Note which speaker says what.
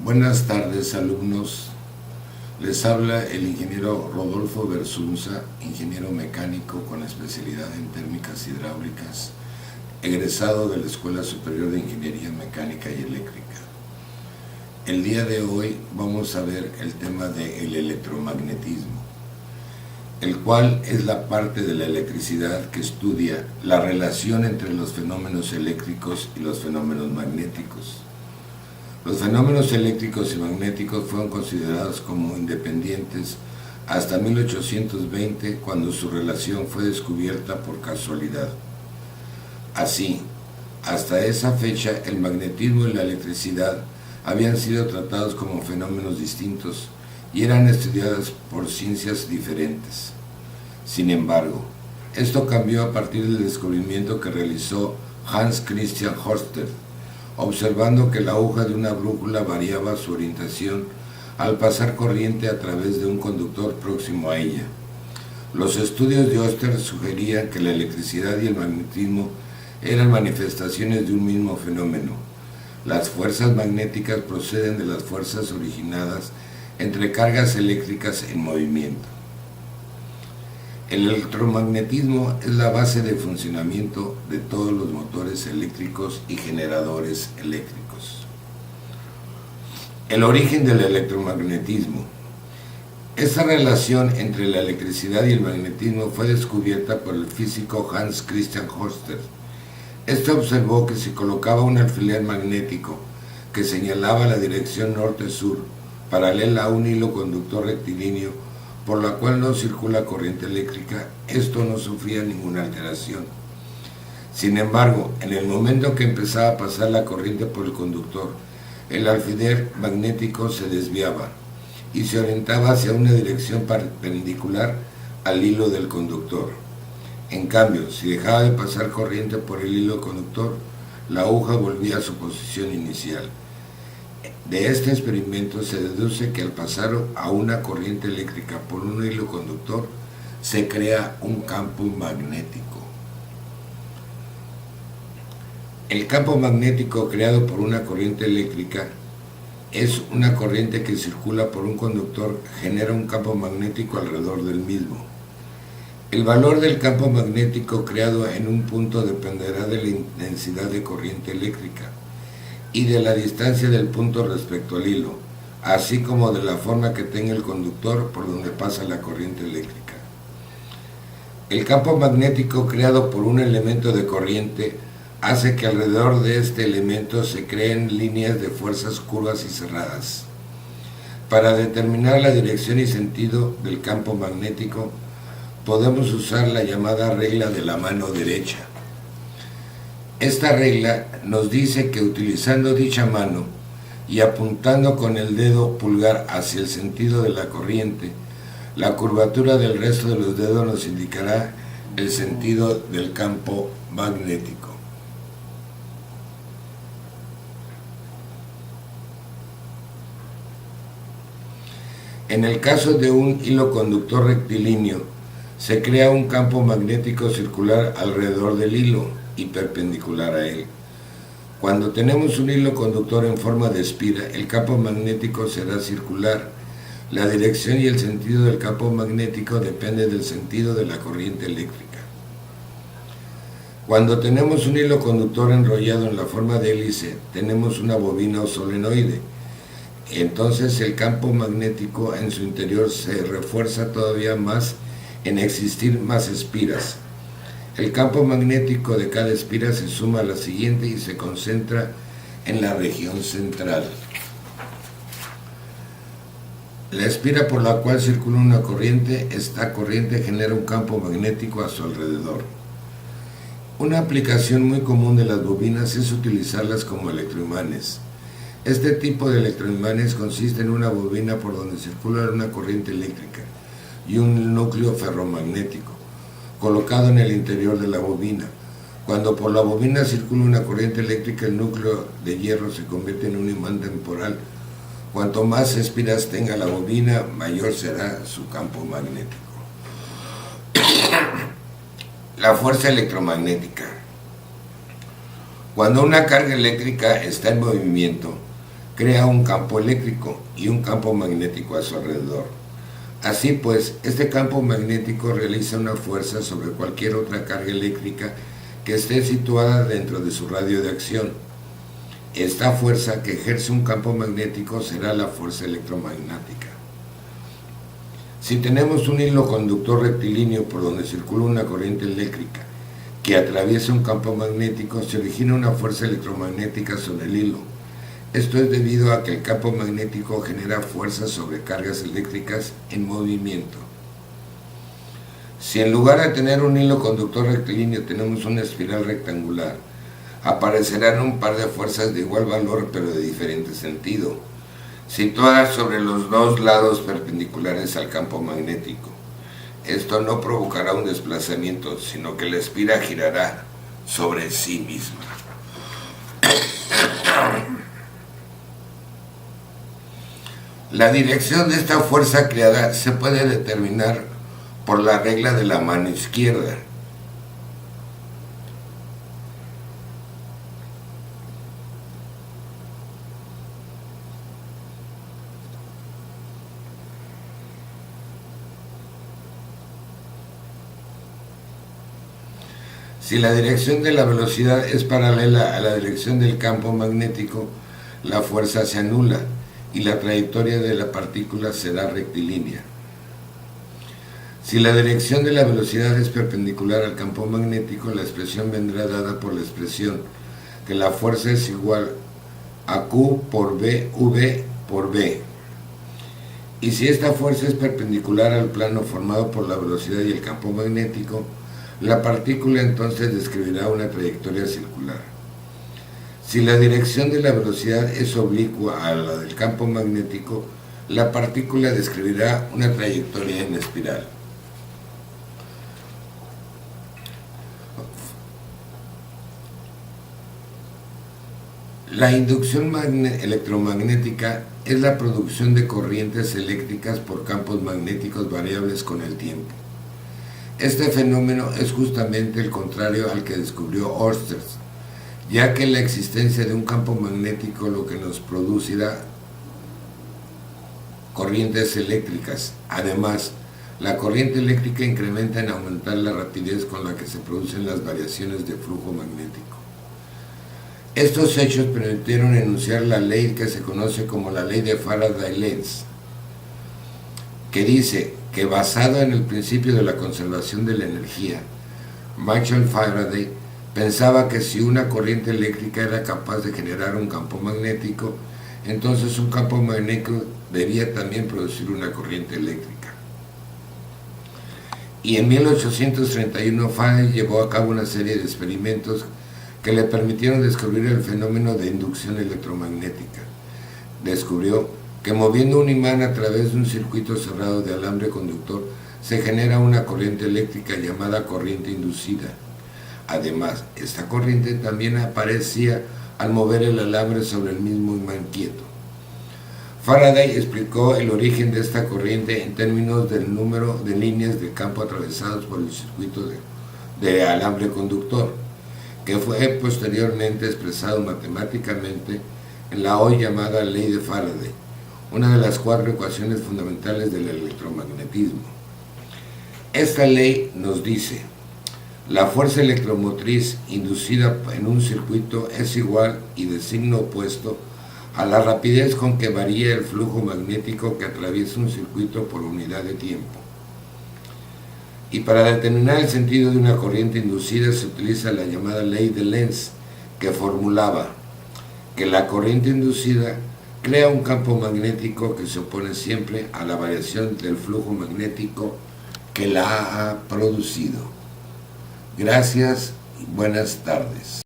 Speaker 1: Buenas tardes, alumnos. Les habla el ingeniero Rodolfo Bersunza, ingeniero mecánico con especialidad en térmicas hidráulicas, egresado de la Escuela Superior de Ingeniería Mecánica y Eléctrica. El día de hoy vamos a ver el tema del electromagnetismo, el cual es la parte de la electricidad que estudia la relación entre los fenómenos eléctricos y los fenómenos magnéticos. Los fenómenos eléctricos y magnéticos fueron considerados como independientes hasta 1820, cuando su relación fue descubierta por casualidad. Así, hasta esa fecha, el magnetismo y la electricidad habían sido tratados como fenómenos distintos y eran estudiados por ciencias diferentes. Sin embargo, esto cambió a partir del descubrimiento que realizó Hans Christian Ørsted, observando que la aguja de una brújula variaba su orientación al pasar corriente a través de un conductor próximo a ella. Los estudios de Ørsted sugerían que la electricidad y el magnetismo eran manifestaciones de un mismo fenómeno. Las fuerzas magnéticas proceden de las fuerzas originadas entre cargas eléctricas en movimiento. El electromagnetismo es la base de funcionamiento de todos los motores eléctricos y generadores eléctricos. El origen del electromagnetismo. Esta relación entre la electricidad y el magnetismo fue descubierta por el físico Hans Christian Ørsted. Este observó que si colocaba un alfiler magnético que señalaba la dirección norte-sur, paralela a un hilo conductor rectilíneo, por la cual no circula corriente eléctrica, esto no sufría ninguna alteración. Sin embargo, en el momento que empezaba a pasar la corriente por el conductor, el alfiler magnético se desviaba y se orientaba hacia una dirección perpendicular al hilo del conductor. En cambio, si dejaba de pasar corriente por el hilo conductor, la aguja volvía a su posición inicial. De este experimento se deduce que al pasar a una corriente eléctrica por un hilo conductor, se crea un campo magnético. El campo magnético creado por una corriente eléctrica es una corriente que circula por un conductor, genera un campo magnético alrededor del mismo. El valor del campo magnético creado en un punto dependerá de la intensidad de corriente eléctrica y de la distancia del punto respecto al hilo, así como de la forma que tenga el conductor por donde pasa la corriente eléctrica. El campo magnético creado por un elemento de corriente hace que alrededor de este elemento se creen líneas de fuerzas curvas y cerradas. Para determinar la dirección y sentido del campo magnético, podemos usar la llamada regla de la mano derecha. Esta regla nos dice que utilizando dicha mano y apuntando con el dedo pulgar hacia el sentido de la corriente, la curvatura del resto de los dedos nos indicará el sentido del campo magnético. En el caso de un hilo conductor rectilíneo, se crea un campo magnético circular alrededor del hilo y perpendicular a él. Cuando tenemos un hilo conductor en forma de espira, el campo magnético será circular. La dirección y el sentido del campo magnético depende del sentido de la corriente eléctrica. Cuando tenemos un hilo conductor enrollado en la forma de hélice, tenemos una bobina o solenoide. Entonces el campo magnético en su interior se refuerza todavía más en existir más espiras. El campo magnético de cada espira se suma a la siguiente y se concentra en la región central. La espira por la cual circula una corriente, esta corriente genera un campo magnético a su alrededor. Una aplicación muy común de las bobinas es utilizarlas como electroimanes. Este tipo de electroimanes consiste en una bobina por donde circula una corriente eléctrica y un núcleo ferromagnético colocado en el interior de la bobina. Cuando por la bobina circula una corriente eléctrica, el núcleo de hierro se convierte en un imán temporal. Cuanto más espiras tenga la bobina, mayor será su campo magnético. La fuerza electromagnética. Cuando una carga eléctrica está en movimiento, crea un campo eléctrico y un campo magnético a su alrededor. Así pues, este campo magnético realiza una fuerza sobre cualquier otra carga eléctrica que esté situada dentro de su radio de acción. Esta fuerza que ejerce un campo magnético será la fuerza electromagnética. Si tenemos un hilo conductor rectilíneo por donde circula una corriente eléctrica que atraviesa un campo magnético, se origina una fuerza electromagnética sobre el hilo. Esto es debido a que el campo magnético genera fuerzas sobre cargas eléctricas en movimiento. Si en lugar de tener un hilo conductor rectilíneo tenemos una espiral rectangular, aparecerán un par de fuerzas de igual valor pero de diferente sentido, situadas sobre los dos lados perpendiculares al campo magnético. Esto no provocará un desplazamiento, sino que la espiral girará sobre sí misma. La dirección de esta fuerza creada se puede determinar por la regla de la mano izquierda. Si la dirección de la velocidad es paralela a la dirección del campo magnético, la fuerza se anula y la trayectoria de la partícula será rectilínea. Si la dirección de la velocidad es perpendicular al campo magnético, la expresión vendrá dada por la expresión que la fuerza es igual a Q por B, V por B. Y si esta fuerza es perpendicular al plano formado por la velocidad y el campo magnético, la partícula entonces describirá una trayectoria circular. Si la dirección de la velocidad es oblicua a la del campo magnético, la partícula describirá una trayectoria en espiral. La inducción electromagnética es la producción de corrientes eléctricas por campos magnéticos variables con el tiempo. Este fenómeno es justamente el contrario al que descubrió Ørsted, ya que la existencia de un campo magnético lo que nos producirá corrientes eléctricas. Además, la corriente eléctrica incrementa en aumentar la rapidez con la que se producen las variaciones de flujo magnético. Estos hechos permitieron enunciar la ley que se conoce como la ley de Faraday-Lenz, que dice que basado en el principio de la conservación de la energía, Michael Faraday pensaba que si una corriente eléctrica era capaz de generar un campo magnético, entonces un campo magnético debía también producir una corriente eléctrica. Y en 1831 Faraday llevó a cabo una serie de experimentos que le permitieron descubrir el fenómeno de inducción electromagnética. Descubrió que moviendo un imán a través de un circuito cerrado de alambre conductor se genera una corriente eléctrica llamada corriente inducida. Además, esta corriente también aparecía al mover el alambre sobre el mismo imán quieto. Faraday explicó el origen de esta corriente en términos del número de líneas de campo atravesadas por el circuito de alambre conductor, que fue posteriormente expresado matemáticamente en la hoy llamada ley de Faraday, una de las 4 ecuaciones fundamentales del electromagnetismo. Esta ley nos dice: la fuerza electromotriz inducida en un circuito es igual y de signo opuesto a la rapidez con que varía el flujo magnético que atraviesa un circuito por unidad de tiempo. Y para determinar el sentido de una corriente inducida se utiliza la llamada ley de Lenz, que formulaba que la corriente inducida crea un campo magnético que se opone siempre a la variación del flujo magnético que la ha producido. Gracias y buenas tardes.